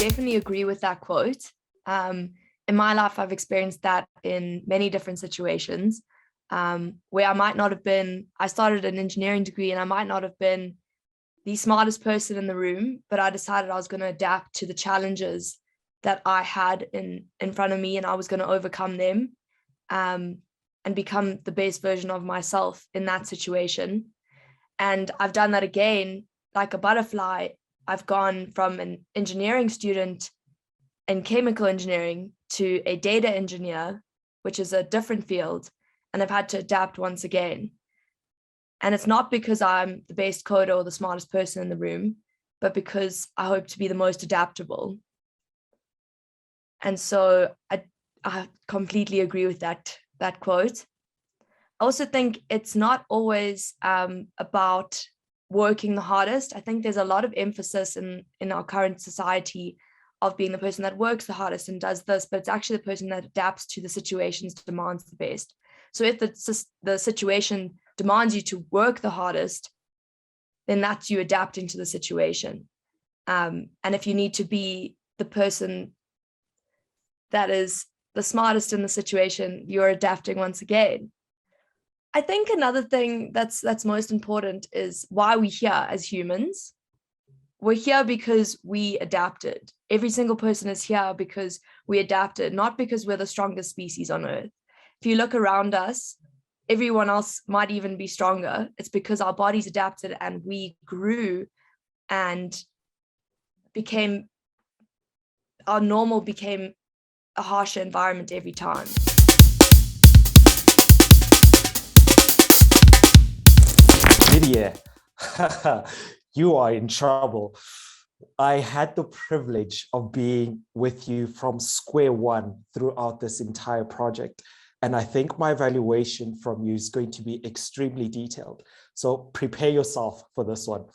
definitely agree with that quote. In my life, I've experienced that in many different situations where I started an engineering degree and I might not have been the smartest person in the room, but I decided I was going to adapt to the challenges that I had in front of me, and I was going to overcome them and become the best version of myself in that situation. And I've done that again, like a butterfly. I've gone from an engineering student in chemical engineering to a data engineer, which is a different field, and I've had to adapt once again. And it's not because I'm the best coder or the smartest person in the room, but because I hope to be the most adaptable. And so I completely agree with that quote. I also think it's not always about working the hardest. I think there's a lot of emphasis in our current society of being the person that works the hardest and does this, but it's actually the person that adapts to the situation's demands the best. So if the situation demands you to work the hardest, then that's you adapting to the situation. And if you need to be the person that is the smartest in the situation, you're adapting once again. I think another thing that's most important is why we're here as humans. We're here because we adapted. Every single person is here because we adapted, not because we're the strongest species on Earth. If you look around us, everyone else might even be stronger. It's because our bodies adapted and we grew and our normal became a harsher environment every time. Didier, you are in trouble. I had the privilege of being with you from square one throughout this entire project. And I think my evaluation from you is going to be extremely detailed. So prepare yourself for this one.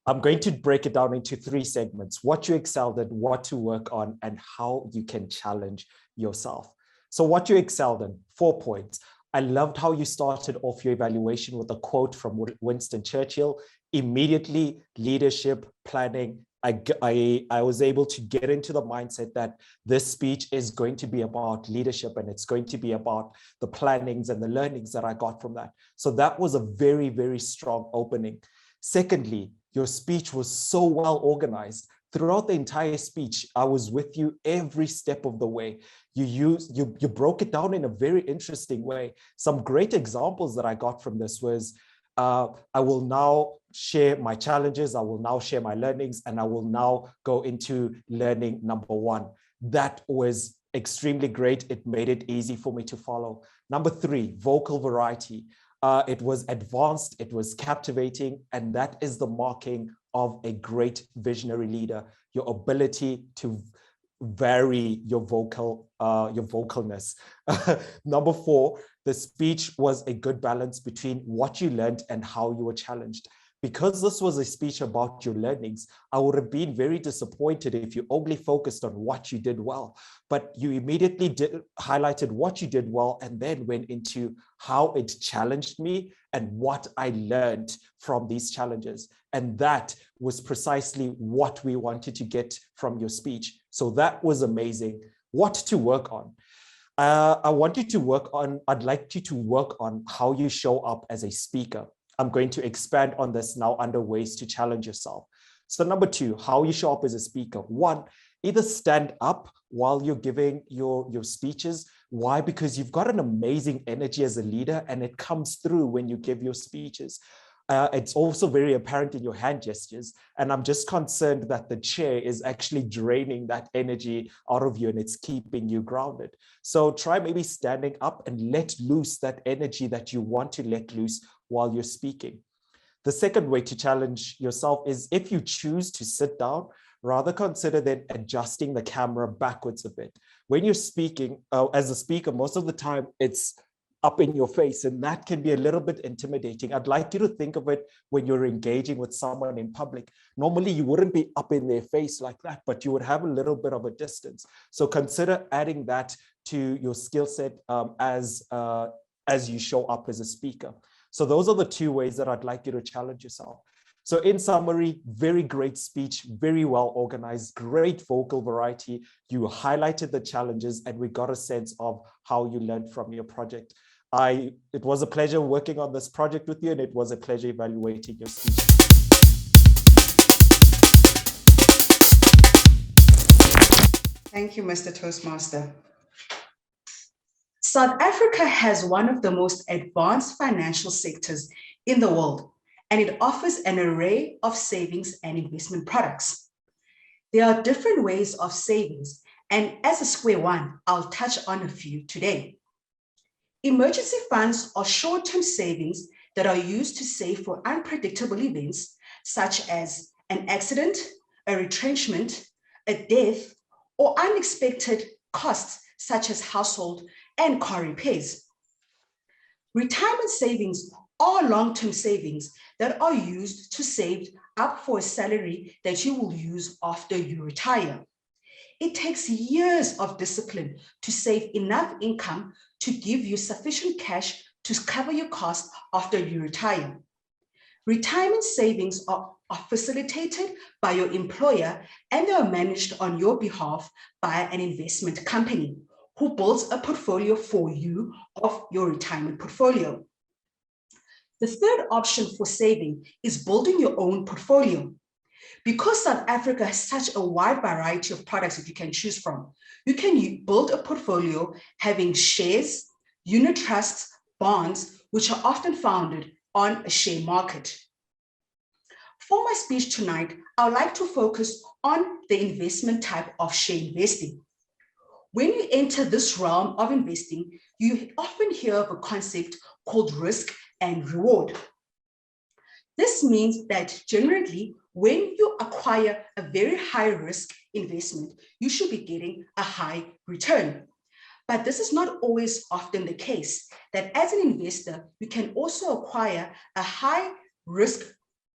I'm going to break it down into 3 segments: what you excelled at, what to work on, and how you can challenge yourself. So what you excelled in, 4 points. I loved how you started off your evaluation with a quote from Winston Churchill. Immediately, leadership, planning. I was able to get into the mindset that this speech is going to be about leadership, and it's going to be about the plannings and the learnings that I got from that. So that was a very, very strong opening. Secondly, your speech was so well organized. Throughout the entire speech, I was with you every step of the way. You broke it down in a very interesting way. Some great examples that I got from this was, I will now share my challenges, I will now share my learnings, and I will now go into learning number 1. That was extremely great. It made it easy for me to follow. Number 3, vocal variety. It was advanced, it was captivating, and that is the marking of a great visionary leader, your ability to vary your vocalness. Number 4, the speech was a good balance between what you learned and how you were challenged. Because this was a speech about your learnings, I would have been very disappointed if you only focused on what you did well, but you immediately highlighted what you did well and then went into how it challenged me and what I learned from these challenges. And that was precisely what we wanted to get from your speech. So that was amazing. What to work on? I'd like you to work on how you show up as a speaker. I'm going to expand on this now under ways to challenge yourself. So number 2, how you show up as a speaker. 1, either stand up while you're giving your speeches. Why? Because you've got an amazing energy as a leader, and it comes through when you give your speeches. It's also very apparent in your hand gestures. And I'm just concerned that the chair is actually draining that energy out of you and it's keeping you grounded. So try maybe standing up and let loose that energy that you want to let loose while you're speaking. The second way to challenge yourself is, if you choose to sit down, rather consider then adjusting the camera backwards a bit. When you're speaking, as a speaker, most of the time it's up in your face, and that can be a little bit intimidating. I'd like you to think of it when you're engaging with someone in public. Normally, you wouldn't be up in their face like that, but you would have a little bit of a distance. So consider adding that to your skill set as you show up as a speaker. So those are the 2 ways that I'd like you to challenge yourself. So in summary, very great speech, very well organized, great vocal variety. You highlighted the challenges and we got a sense of how you learned from your project. It was a pleasure working on this project with you, and it was a pleasure evaluating your speech. Thank you, Mr. Toastmaster. South Africa has one of the most advanced financial sectors in the world, and it offers an array of savings and investment products. There are different ways of savings, and as a square one, I'll touch on a few today. Emergency funds are short-term savings that are used to save for unpredictable events, such as an accident, a retrenchment, a death, or unexpected costs, such as household and car repairs. Retirement savings are long-term savings that are used to save up for a salary that you will use after you retire. It takes years of discipline to save enough income to give you sufficient cash to cover your costs after you retire. Retirement savings are facilitated by your employer, and they are managed on your behalf by an investment company who builds a portfolio for you of your retirement portfolio. The third option for saving is building your own portfolio. Because South Africa has such a wide variety of products that you can choose from, you can build a portfolio having shares, unit trusts, bonds, which are often founded on a share market. For my speech tonight, I would like to focus on the investment type of share investing. When you enter this realm of investing, you often hear of a concept called risk and reward. This means that generally, when you acquire a very high risk investment, you should be getting a high return. But this is not always often the case, that as an investor, you can also acquire a high risk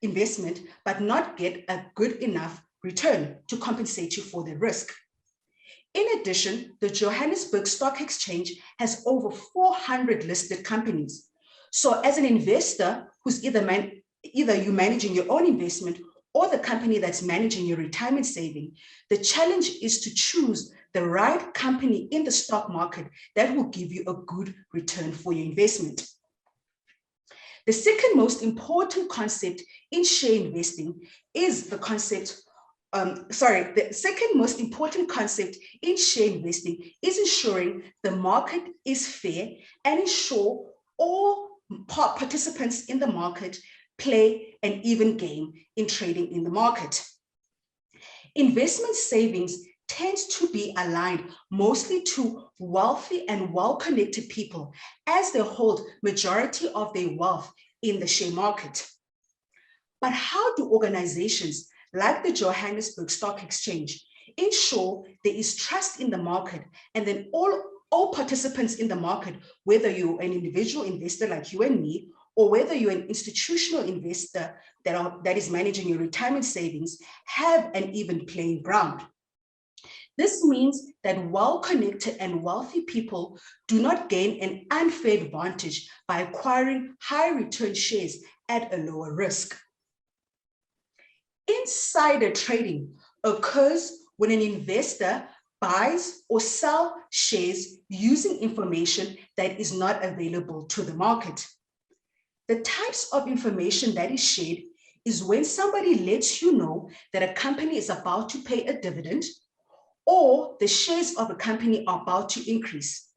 investment, but not get a good enough return to compensate you for the risk. In addition, the Johannesburg Stock Exchange has over 400 listed companies. So as an investor who's either you managing your own investment or the company that's managing your retirement saving, the challenge is to choose the right company in the stock market that will give you a good return for your investment. The second most important concept in share investing is the concept, the second most important concept in share investing is ensuring the market is fair and ensure all participants in the market play an even game in trading in the market. Investment savings tends to be aligned mostly to wealthy and well-connected people, as they hold majority of their wealth in the share market. But how do organizations like the Johannesburg Stock Exchange ensure there is trust in the market, and then all participants in the market, whether you're an individual investor like you and me, or whether you're an institutional investor that is managing your retirement savings, have an even playing ground? This means that well-connected and wealthy people do not gain an unfair advantage by acquiring high return shares at a lower risk. Insider trading occurs when an investor buys or sells shares using information that is not available to the market. The types of information that is shared is when somebody lets you know that a company is about to pay a dividend, or the shares of a company are about to increase.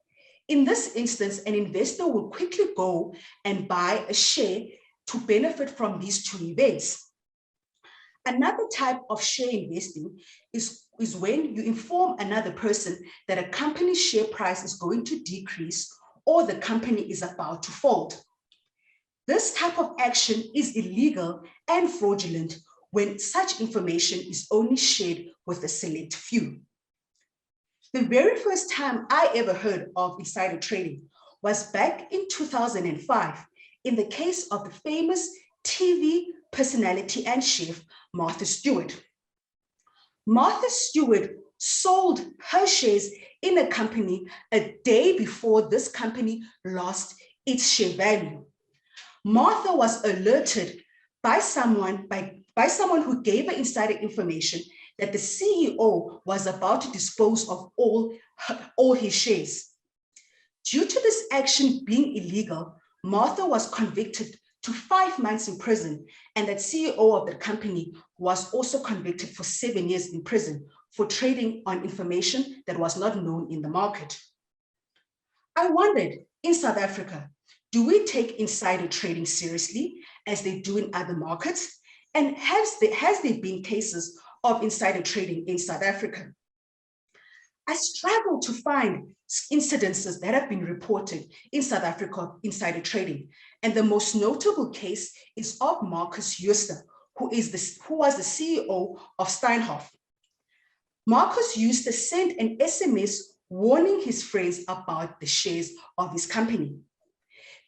In this instance, an investor will quickly go and buy a share to benefit from these two events. Another type of share investing is when you inform another person that a company's share price is going to decrease or the company is about to fold. This type of action is illegal and fraudulent when such information is only shared with a select few. The very first time I ever heard of insider trading was back in 2005 in the case of the famous TV personality and chef, Martha Stewart. Martha Stewart sold her shares in a company a day before this company lost its share value. Martha was alerted by someone who gave her insider information that the CEO was about to dispose of all his shares. Due to this action being illegal, Martha was convicted to 5 months in prison, and that CEO of the company was also convicted for 7 years in prison for trading on information that was not known in the market. I wondered, in South Africa, do we take insider trading seriously as they do in other markets? And has there been cases of insider trading in South Africa? I struggled to find incidences that have been reported in South Africa insider trading. And the most notable case is of Marcus Jooste, who was the CEO of Steinhoff. Marcus used to send an SMS warning his friends about the shares of his company.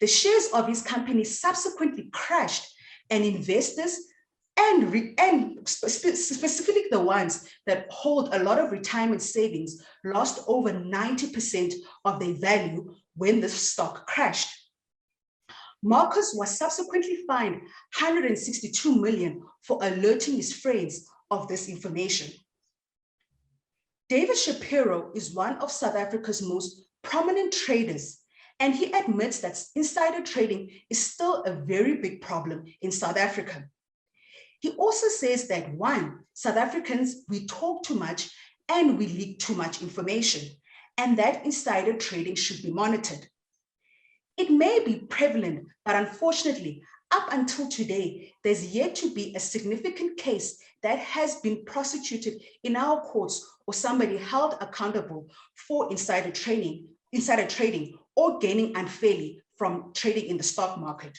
The shares of his company subsequently crashed, and investors and specifically the ones that hold a lot of retirement savings lost over 90% of their value when the stock crashed. Marcus was subsequently fined 162 million for alerting his friends of this information. David Shapiro is one of South Africa's most prominent traders, and he admits that insider trading is still a very big problem in South Africa. He also says that, one, South Africans, we talk too much and we leak too much information, and that insider trading should be monitored. It may be prevalent, but unfortunately, up until today, there's yet to be a significant case that has been prosecuted in our courts or somebody held accountable for insider trading or gaining unfairly from trading in the stock market.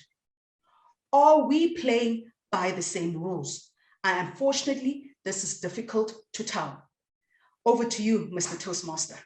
Are we playing by the same rules? And unfortunately, this is difficult to tell. Over to you, Mr. Toastmaster.